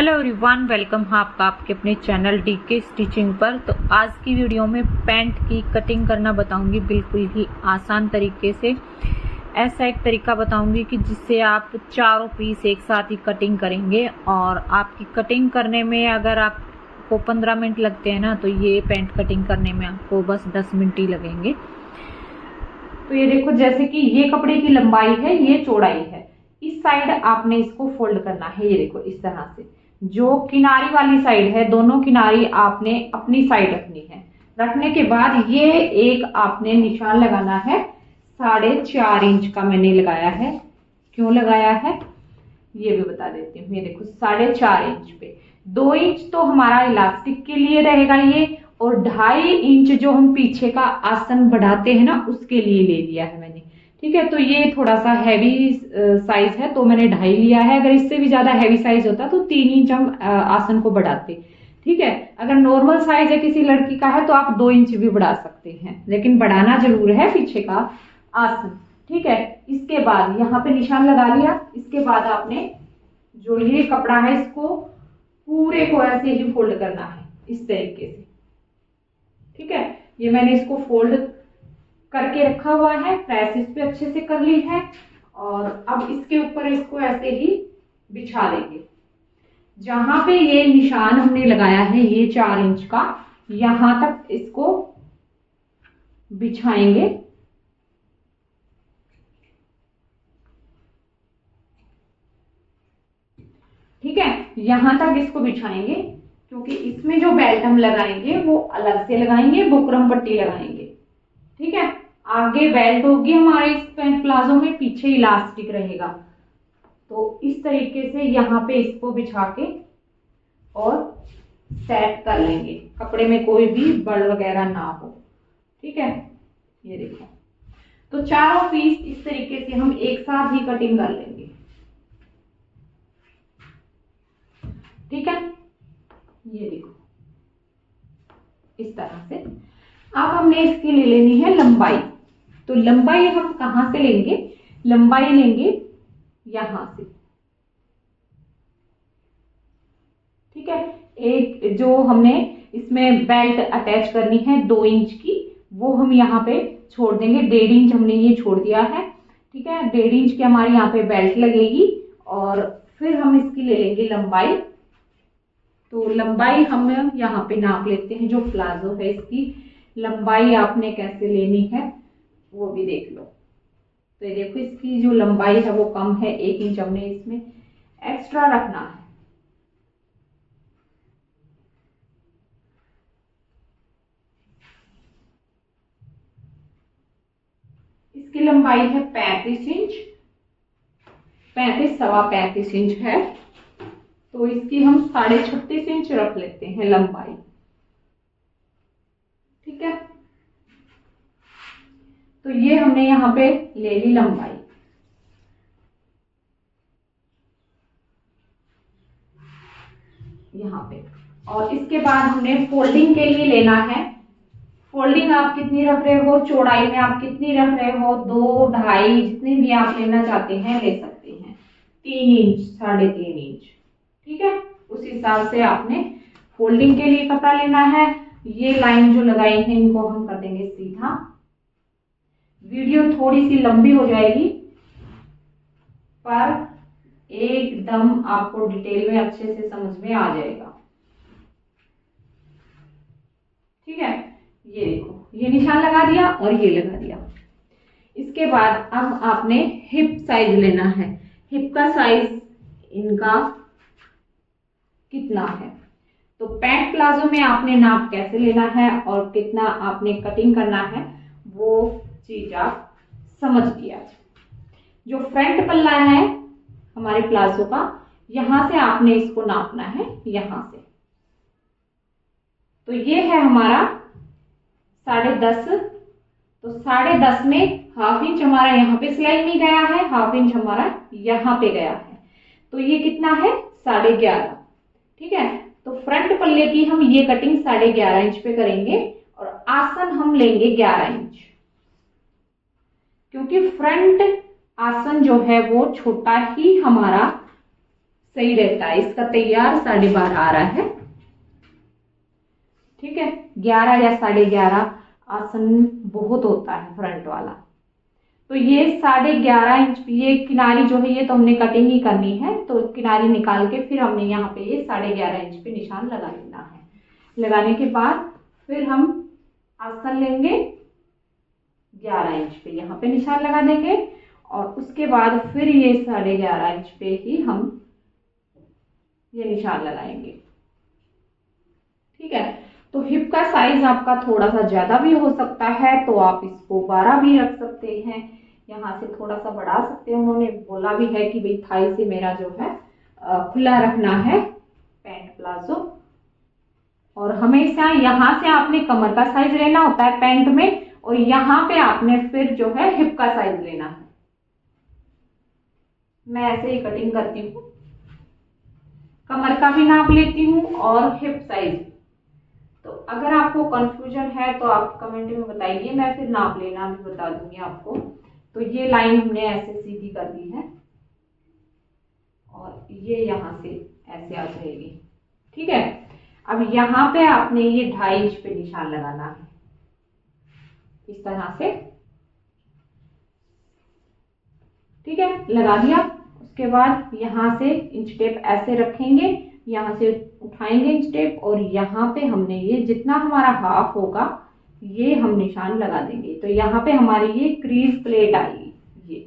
Hello everyone, welcome है आपका आपके अपने चैनल डीके स्टिचिंग पर। तो आज की वीडियो में पैंट की कटिंग करना बताऊंगी, बिल्कुल ही आसान तरीके से। ऐसा एक तरीका बताऊंगी कि जिससे आप चारों पीस एक साथ ही कटिंग करेंगे और आपकी कटिंग करने में अगर आपको 15 मिनट लगते हैं ना, तो ये पैंट कटिंग करने में आपको बस 10 मिनट ही लगेंगे। तो ये देखो, जैसे कि ये कपड़े की लंबाई है, ये चौड़ाई है। इस साइड आपने इसको फोल्ड करना है। ये देखो, इस तरह से जो किनारी वाली साइड है, दोनों किनारी आपने अपनी साइड रखनी है। रखने के बाद ये एक आपने निशान लगाना है। 4.5 इंच का मैंने लगाया है। क्यों लगाया है ये भी बता देती हूँ। ये देखो, 4.5 इंच पे 2 इंच तो हमारा इलास्टिक के लिए रहेगा ये, और 2.5 इंच जो हम पीछे का आसन बढ़ाते हैं ना, उसके लिए ले लिया है मैंने। ठीक है, तो ये थोड़ा सा हैवी साइज है तो मैंने 2.5 लिया है। अगर इससे भी ज्यादा हैवी साइज होता तो 3 इंच हम आसन को बढ़ाते। ठीक है, अगर नॉर्मल साइज है किसी लड़की का है तो आप 2 इंच भी बढ़ा सकते हैं, लेकिन बढ़ाना जरूर है पीछे का आसन। ठीक है, इसके बाद यहाँ पे निशान लगा लिया। इसके बाद आपने जो ये कपड़ा है, इसको पूरे को ऐसे ही फोल्ड करना है, इस तरीके से। ठीक है, ये मैंने इसको फोल्ड करके रखा हुआ है, प्रेस इस पे अच्छे से कर ली है। और अब इसके ऊपर इसको ऐसे ही बिछा देंगे। जहां पे ये निशान हमने लगाया है, ये 4 इंच का, यहां तक इसको बिछाएंगे। ठीक है, यहां तक इसको बिछाएंगे, क्योंकि इसमें जो बेल्ट हम लगाएंगे वो अलग से लगाएंगे, बुकरम पट्टी लगाएंगे। ठीक है, आगे बेल्ट होगी हमारे इस पैंट प्लाजो में, पीछे इलास्टिक रहेगा। तो इस तरीके से यहाँ पे इसको बिछा के और सेट कर लेंगे, कपड़े में कोई भी बड़ वगैरह ना हो। ठीक है, ये देखो, तो चारों पीस इस तरीके से हम एक साथ ही कटिंग कर लेंगे। ठीक है, ये देखो, इस तरह से। अब हमने इसकी ले लेनी है लंबाई। तो लंबाई हम कहां से लेंगे? लंबाई लेंगे यहां से। ठीक है, एक जो हमने इसमें बेल्ट अटैच करनी है 2 इंच की, वो हम यहाँ पे छोड़ देंगे। 1.5 इंच हमने ये छोड़ दिया है। ठीक है, 1.5 इंच की हमारी यहाँ पे बेल्ट लगेगी। और फिर हम इसकी ले लेंगे लंबाई। तो लंबाई हम यहाँ पे नाप लेते हैं। जो प्लाजो है, इसकी लंबाई आपने कैसे लेनी है वो भी देख लो। तो ये देखो, इसकी जो लंबाई है वो कम है, 1 इंच हमने इसमें एक्स्ट्रा रखना है। इसकी लंबाई है 35 इंच, 35 सवा 35 इंच है। तो इसकी हम 36.5 इंच रख लेते हैं लंबाई। ठीक है, तो ये हमने यहाँ पे ले ली लंबाई। यहाँ पे, और इसके बाद हमने फोल्डिंग के लिए लेना है। फोल्डिंग आप कितनी रख रहे हो, चौड़ाई में आप कितनी रख रहे हो, 2, 2.5, जितनी भी आप लेना चाहते हैं ले सकते हैं। 3 इंच, 3.5 इंच। ठीक है, उस हिसाब से आपने फोल्डिंग के लिए कपड़ा लेना है। ये लाइन जो लगाई है, इनको हम कर देंगे सीधा। वीडियो थोड़ी सी लंबी हो जाएगी, पर एकदम आपको डिटेल में अच्छे से समझ में आ जाएगा। ठीक है, ये देखो, ये निशान लगा दिया और ये लगा दिया। इसके बाद अब आपने हिप साइज लेना है। हिप का साइज इनका कितना है? तो पैंट प्लाजो में आपने नाप कैसे लेना है और कितना आपने कटिंग करना है, वो चीज आप समझ लिया। जो फ्रंट पल्ला है हमारे प्लाजो का, यहां से आपने इसको नापना है, यहां से। तो ये है हमारा 10.5। तो 10.5 में 1/2 इंच हमारा यहाँ पे सिलाई में गया है, 1/2 इंच हमारा यहाँ पे गया है। तो ये कितना है? 11.5। ठीक है, तो फ्रंट पल्ले की हम ये कटिंग 11.5 इंच पे करेंगे और आसन हम लेंगे 11 इंच, क्योंकि फ्रंट आसन जो है वो छोटा ही हमारा सही रहता है। इसका तैयार 12.5 आ रहा है। ठीक है, 11 या 11.5 आसन बहुत होता है फ्रंट वाला। तो ये 11.5 इंच ये किनारी जो है ये तो हमने कटिंग ही करनी है, तो किनारी निकाल के फिर हमने यहाँ पे ये 11.5 इंच पे निशान लगा लेना है। लगाने के बाद फिर हम आसन लेंगे 11 इंच पे, यहाँ पे निशान लगा देंगे और उसके बाद फिर ये 11.5 इंच पे ही हम ये निशान लगाएंगे। ठीक है, तो हिप का साइज आपका थोड़ा सा ज्यादा भी हो सकता है, तो आप इसको 12 भी रख सकते हैं, यहाँ से थोड़ा सा बढ़ा सकते हैं। उन्होंने बोला भी है कि भाई थाई से मेरा जो है खुला रखना है पैंट प्लाजो। और हमेशा यहाँ से आपने कमर का साइज लेना होता है पैंट में, और यहाँ पे आपने फिर जो है हिप का साइज लेना है। मैं ऐसे ही कटिंग करती हूँ, कमर का भी नाप लेती हूँ और हिप साइज। तो अगर आपको कंफ्यूजन है तो आप कमेंट में बताइए, मैं फिर नाप लेना भी बता दूंगी आपको। तो ये लाइन हमने ऐसे सीधी कर दी है और ये यहाँ से ऐसे आ जाएगी। ठीक है, अब यहाँ पे आपने ये 2.5 इंच पे निशान लगाना है इस तरह से। ठीक है, लगा दिया। उसके बाद यहाँ से इंच टेप ऐसे रखेंगे, यहाँ से उठाएंगे इंच टेप और यहाँ पे हमने ये जितना हमारा हाफ होगा ये हम निशान लगा देंगे। तो यहाँ पे हमारी ये क्रीज प्लेट आएगी ये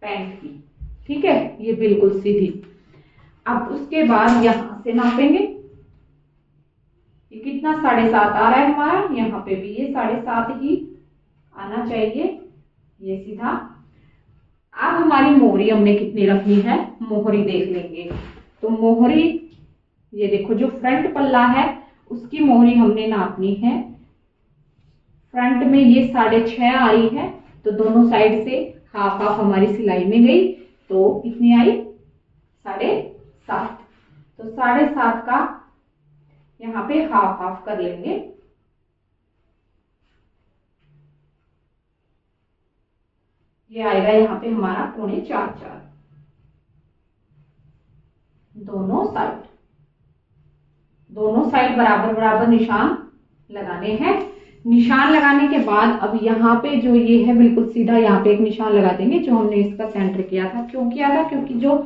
पैंट की। ठीक है, ये बिल्कुल सीधी। अब उसके बाद यहाँ से नापेंगे, ये कितना 7.5 आ रहा है हमारा, यहाँ पे भी ये 7.5 ही आना चाहिए, ये सीधा। अब हमारी मोहरी हमने कितनी रखनी है, मोहरी देख लेंगे। तो मोहरी ये देखो, जो फ्रंट पल्ला है उसकी मोहरी हमने नापनी है। फ्रंट में ये 6.5 आ रही है, तो दोनों साइड से हाफ हाफ हमारी सिलाई में गई, तो कितनी आई 7.5। तो 7.5 का यहाँ पे हाफ हाफ कर लेंगे। ये आएगा यहाँ पे हमारा 3.25 दोनों साइड बराबर बराबर निशान लगाने हैं। निशान लगाने के बाद अब यहाँ पे जो ये है बिल्कुल सीधा, यहाँ पे एक निशान लगा देंगे जो हमने इसका सेंटर किया था। क्यों किया था, क्योंकि जो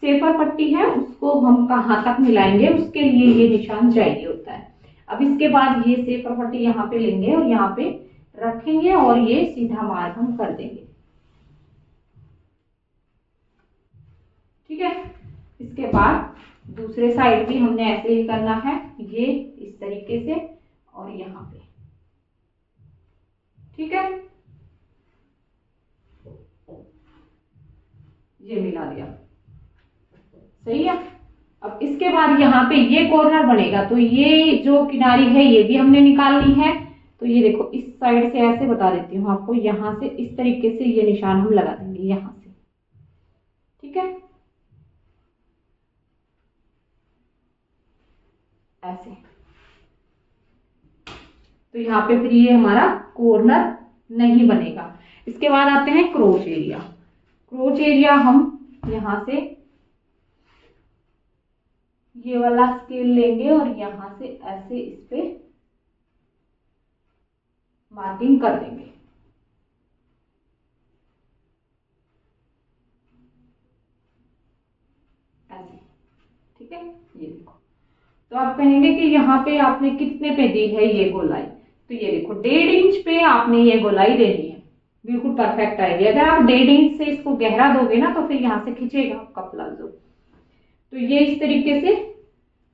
सेफर पट्टी है उसको हम कहाँ तक मिलाएंगे उसके लिए ये निशान चाहिए होता है। अब इसके बाद ये सेफर पट्टी यहाँ पे लेंगे और यहाँ पे रखेंगे और ये सीधा मार्क हम कर देंगे। ठीक है, इसके बाद दूसरे साइड भी हमने ऐसे ही करना है, ये इस तरीके से और यहाँ पे। ठीक है, ये मिला दिया, सही है। अब इसके बाद यहाँ पे ये कॉर्नर बनेगा, तो ये जो किनारी है ये भी हमने निकालनी है। तो ये देखो, इस साइड से ऐसे बता देती हूँ आपको, यहाँ से इस तरीके से ये निशान हम लगा देंगे यहाँ से। ठीक है, ऐसे। तो यहाँ पे फिर ये हमारा कॉर्नर नहीं बनेगा। इसके बाद आते हैं क्रोच एरिया। क्रोच एरिया हम यहाँ से ये वाला स्केल लेंगे और यहाँ से ऐसे इस पे मार्किंग कर देंगे। ऐसे, ठीक है, ये देखो। तो आप कहेंगे कि यहाँ पे आपने कितने पे दी है ये गोलाई, तो ये देखो 1.5 इंच पे आपने ये गोलाई देनी है, बिल्कुल परफेक्ट आएगी। अगर आप 1.5 इंच से इसको गहरा दोगे ना तो फिर यहाँ से खींचेगा आपका प्लाजो। तो ये इस तरीके से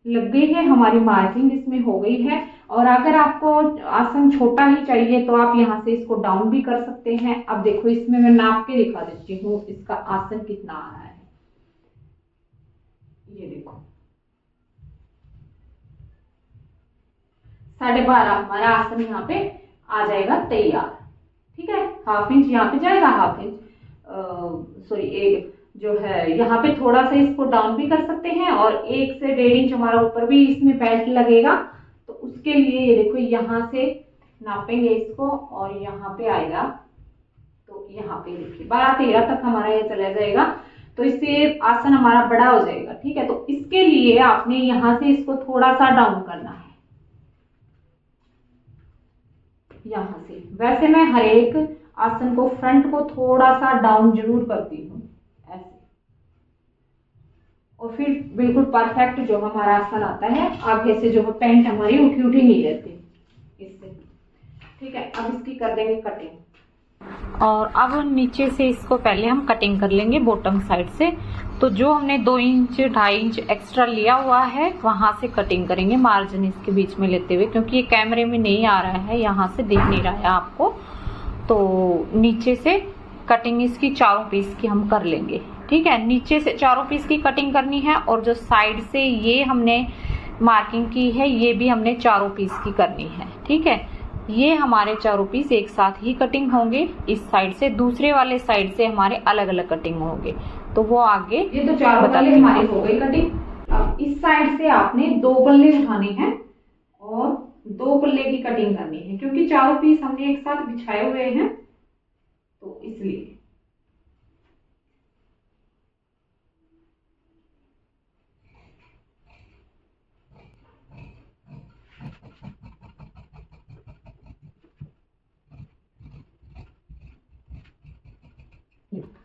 लग गई है हमारी मार्किंग, इसमें हो गई है। और अगर आपको आसन छोटा ही चाहिए तो आप यहाँ से इसको डाउन भी कर सकते हैं। अब देखो, इसमें मैं नाप के दिखा देती हूँ इसका आसन कितना आ रहा है। ये देखो 12.5 हमारा आसन यहाँ पे आ जाएगा तैयार। ठीक है, हाफ इंच यहाँ पे जाएगा, हाफ इंच सॉरी एक जो है यहाँ पे थोड़ा सा इसको डाउन भी कर सकते हैं, और 1 से 1.5 इंच हमारा ऊपर भी इसमें बेल्ट लगेगा। तो उसके लिए ये देखो, यहाँ से नापेंगे इसको और यहाँ पे आएगा, तो यहाँ पे देखिए 12-13 तक हमारा ये चला जाएगा। तो इससे आसन हमारा बड़ा हो जाएगा। ठीक है, तो इसके लिए आपने यहां से इसको थोड़ा सा डाउन करना है, यहां से। वैसे मैं हर एक आसन को फ्रंट को थोड़ा सा डाउन जरूर करती हूँ ऐसे, और फिर बिल्कुल परफेक्ट जो हमारा आसन आता है, आगे से जो पैंट हमारी उठी उठी नहीं रहती इससे। ठीक है, अब इसकी कर देंगे कटिंग। और अब नीचे से इसको पहले हम कटिंग कर लेंगे बॉटम साइड से। तो जो हमने 2 इंच 2.5 इंच एक्स्ट्रा लिया हुआ है वहां से कटिंग करेंगे, मार्जिन इसके बीच में लेते हुए, क्योंकि ये कैमरे में नहीं आ रहा है, यहाँ से दिख नहीं रहा है आपको। तो नीचे से कटिंग इसकी चारों पीस की हम कर लेंगे। ठीक है, नीचे से चारों पीस की कटिंग करनी है, और जो साइड से ये हमने मार्किंग की है ये भी हमने चारों पीस की करनी है। ठीक है, ये हमारे चारों पीस एक साथ ही कटिंग होंगे इस साइड से, दूसरे वाले साइड से हमारे अलग अलग कटिंग होंगे, तो वो आगे ये तो चारों पल्ले हमारी हो गई कटिंग। अब इस साइड से आपने 2 पल्ले उठाने हैं और 2 पल्ले की कटिंग करनी है, क्योंकि चारों पीस हमने एक साथ बिछाए हुए हैं तो इसलिए।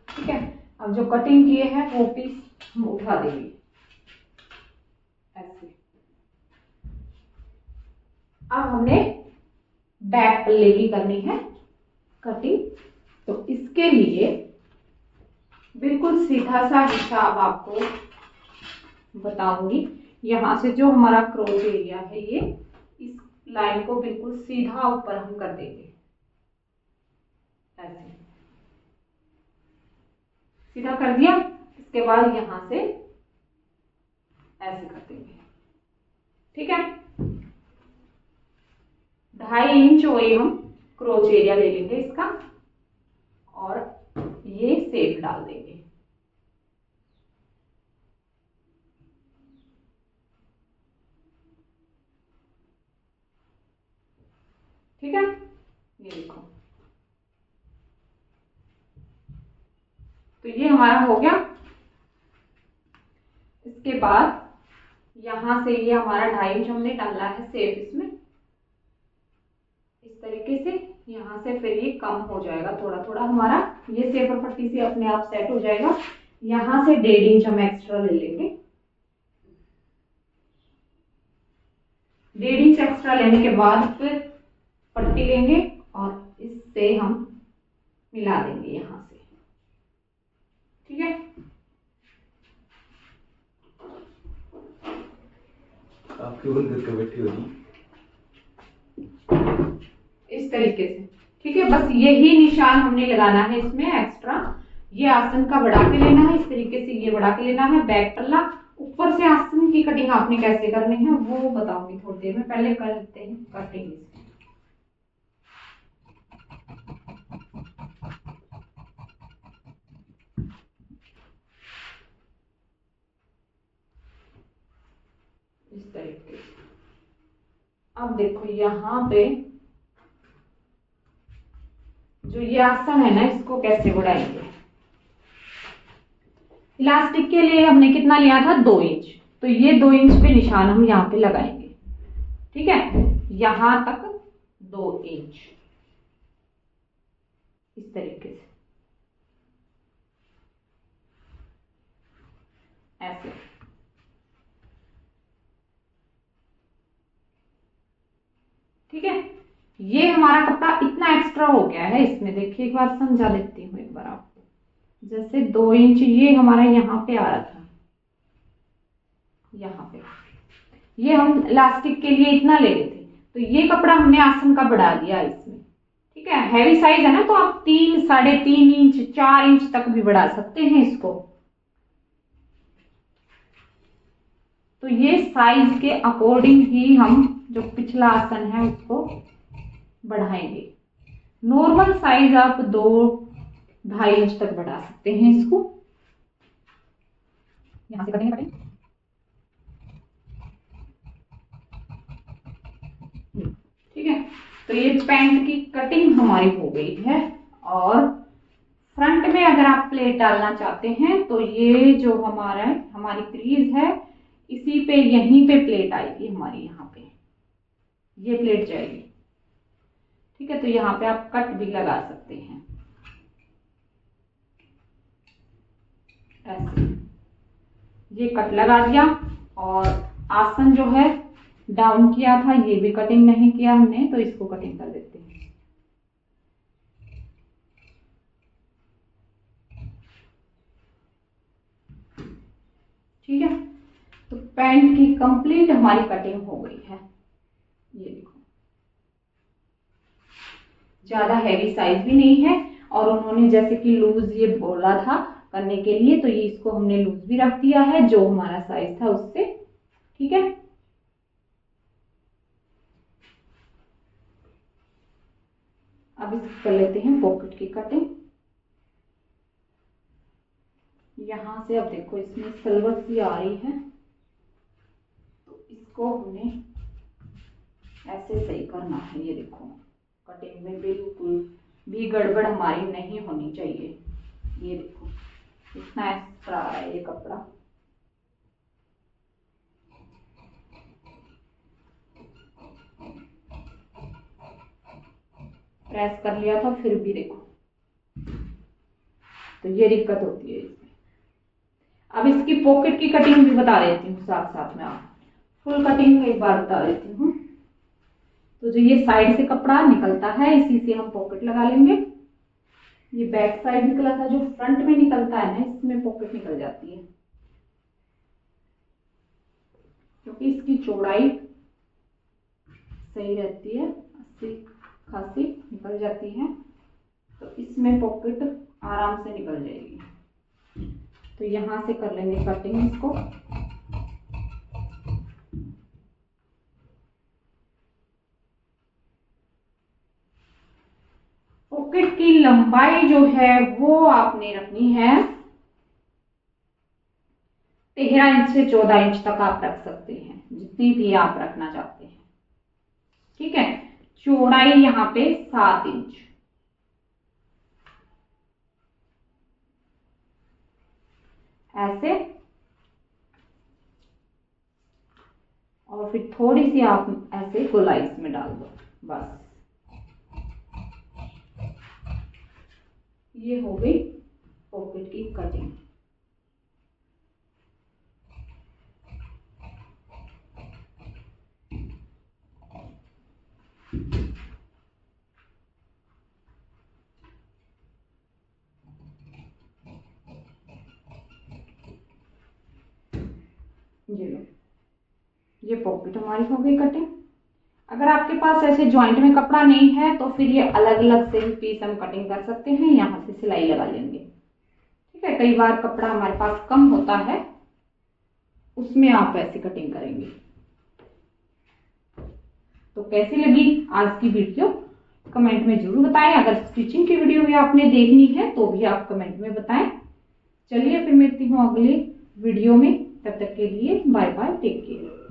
ठीक है, अब जो कटिंग किए हैं वो पीस हम उठा देंगे ऐसे। अब हमने बैक पल्ले की करनी है कटिंग, तो इसके लिए बिल्कुल सीधा सा हिसाब आपको बताऊंगी। यहां से जो हमारा क्रोच एरिया है ये, इस लाइन को बिल्कुल सीधा ऊपर हम कर देंगे ऐसे। सीधा कर दिया, इसके बाद यहां से ऐसे कर देंगे। ठीक है, 2.5 इंच वही हम क्रोच एरिया ले लेंगे इसका, और ये सेप डाल देंगे। ठीक है, ये देखो, तो ये हमारा हो गया। इसके बाद यहां से ये हमारा 2.5 इंच हमने डाला है सेप इसमें, इस तरीके से। यहां से फिर ये कम हो जाएगा थोड़ा थोड़ा हमारा, ये सेपर पट्टी से अपने आप सेट हो जाएगा। यहां से 1.5 इंच हम एक्स्ट्रा ले लेंगे, 1.5 इंच एक्स्ट्रा लेने के बाद फिर पट्टी लेंगे और इससे हम मिला देंगे यहां से। ठीक है, आपके बंद करके बैठी होगी इस तरीके से। ठीक है, बस यही निशान हमने लगाना है इसमें एक्स्ट्रा। ये आसन का बढ़ा के लेना है, इस तरीके से ये बढ़ा के लेना है बैक पल्ला। ऊपर से आसन की कटिंग आपने कैसे करनी है वो बताऊंगी थोड़ी देर में, पहले कर लेते हैं कटिंग। इस तरीके से अब देखो यहाँ पे जो ये आसन है ना, इसको कैसे बढ़ाएंगे। इलास्टिक के लिए हमने कितना लिया था, 2 इंच, तो ये 2 इंच पे निशान हम यहाँ पे लगाएंगे। ठीक है, यहां तक 2 इंच इस तरीके से ऐसे। ठीक है, ये हमारा कपड़ा इतना एक्स्ट्रा हो गया है इसमें, देखिए एक बार समझा देती हूँ एक बार आपको। जैसे 2 इंच ये हमारा यहाँ पे आ रहा था, यहाँ पे ये हम इलास्टिक के लिए इतना ले रहे थे, तो ये कपड़ा हमने आसन का बढ़ा दिया इसमें। ठीक है, हैवी साइज है ना, तो आप 3, 3.5 इंच 4 इंच तक भी बढ़ा सकते हैं इसको। तो ये साइज के अकॉर्डिंग ही हम जो पिछला आसन है उसको बढ़ाएंगे। नॉर्मल साइज आप 2-2.5 इंच तक बढ़ा सकते हैं इसको। यहां से कटेंगे ठीक है, तो ये पैंट की कटिंग हमारी हो गई है, और फ्रंट में अगर आप प्लेट डालना चाहते हैं तो ये जो हमारी क्रीज है इसी पे, यहीं पे प्लेट आएगी हमारी, यहाँ पे ये प्लेट जाएगी। ठीक है, तो यहाँ पे आप कट भी लगा सकते हैं ऐसे। ये कट लगा दिया और आसन जो है डाउन किया था, ये भी कटिंग नहीं किया हमने, तो इसको कटिंग कर देते हैं। ठीक है, तो पैंट की कंप्लीट हमारी कटिंग हो गई है। ये देखो, ज्यादा हैवी साइज भी नहीं है और उन्होंने जैसे कि लूज ये बोला था करने के लिए, तो ये इसको हमने लूज भी रख दिया है जो हमारा साइज था उससे। ठीक है, अब इसको कर लेते हैं पॉकेट की कटिंग। यहां से अब देखो इसमें सलवट सी आ रही है, तो इसको हमने ऐसे सही करना है। ये देखो, कटिंग में बिल्कुल भी गड़बड़ हमारी नहीं होनी चाहिए। ये देखो इतना एक्स्ट्रा आ रहा है ये कपड़ा। प्रेस कर लिया था फिर भी देखो, तो ये दिक्कत होती है इसमें। अब इसकी पॉकेट की कटिंग भी बता देती हूँ साथ साथ में, आप फुल कटिंग एक बार बता देती हूँ। तो जो ये साइड से कपड़ा निकलता है इसी से हम पॉकेट लगा लेंगे। ये बैक साइड निकला था, जो फ्रंट में निकलता है ना, इसमें पॉकेट निकल जाती है क्योंकि इसकी चौड़ाई सही रहती है, अच्छी खासी निकल जाती है, तो इसमें पॉकेट आराम से निकल जाएगी। तो यहां से कर लेंगे कटिंग इसको। पॉकेट की लंबाई जो है वो आपने रखनी है 13 इंच से 14 इंच तक आप रख सकते हैं, जितनी भी आप रखना चाहते हैं। ठीक है, चौड़ाई यहाँ पे 7 इंच। ऐसे, और फिर थोड़ी सी आप ऐसे गोलाई इसमें डाल दो, बस। ये हो गई पॉकेट की कटिंग। ये लो, ये पॉकेट हमारी हो गई कटिंग। अगर आपके पास ऐसे जॉइंट में कपड़ा नहीं है तो फिर ये अलग अलग से भी पीस हम कटिंग कर सकते हैं, यहाँ से सिलाई लगा लेंगे। ठीक है, कई बार कपड़ा हमारे पास कम होता है, उसमें आप ऐसे कटिंग करेंगे। तो कैसी लगी आज की वीडियो कमेंट में जरूर बताएं। अगर स्टिचिंग की वीडियो भी आपने देखनी है तो भी आप कमेंट में बताएं। चलिए फिर मिलती हूँ अगले वीडियो में, तब तक के लिए बाय बाय, टेक केयर।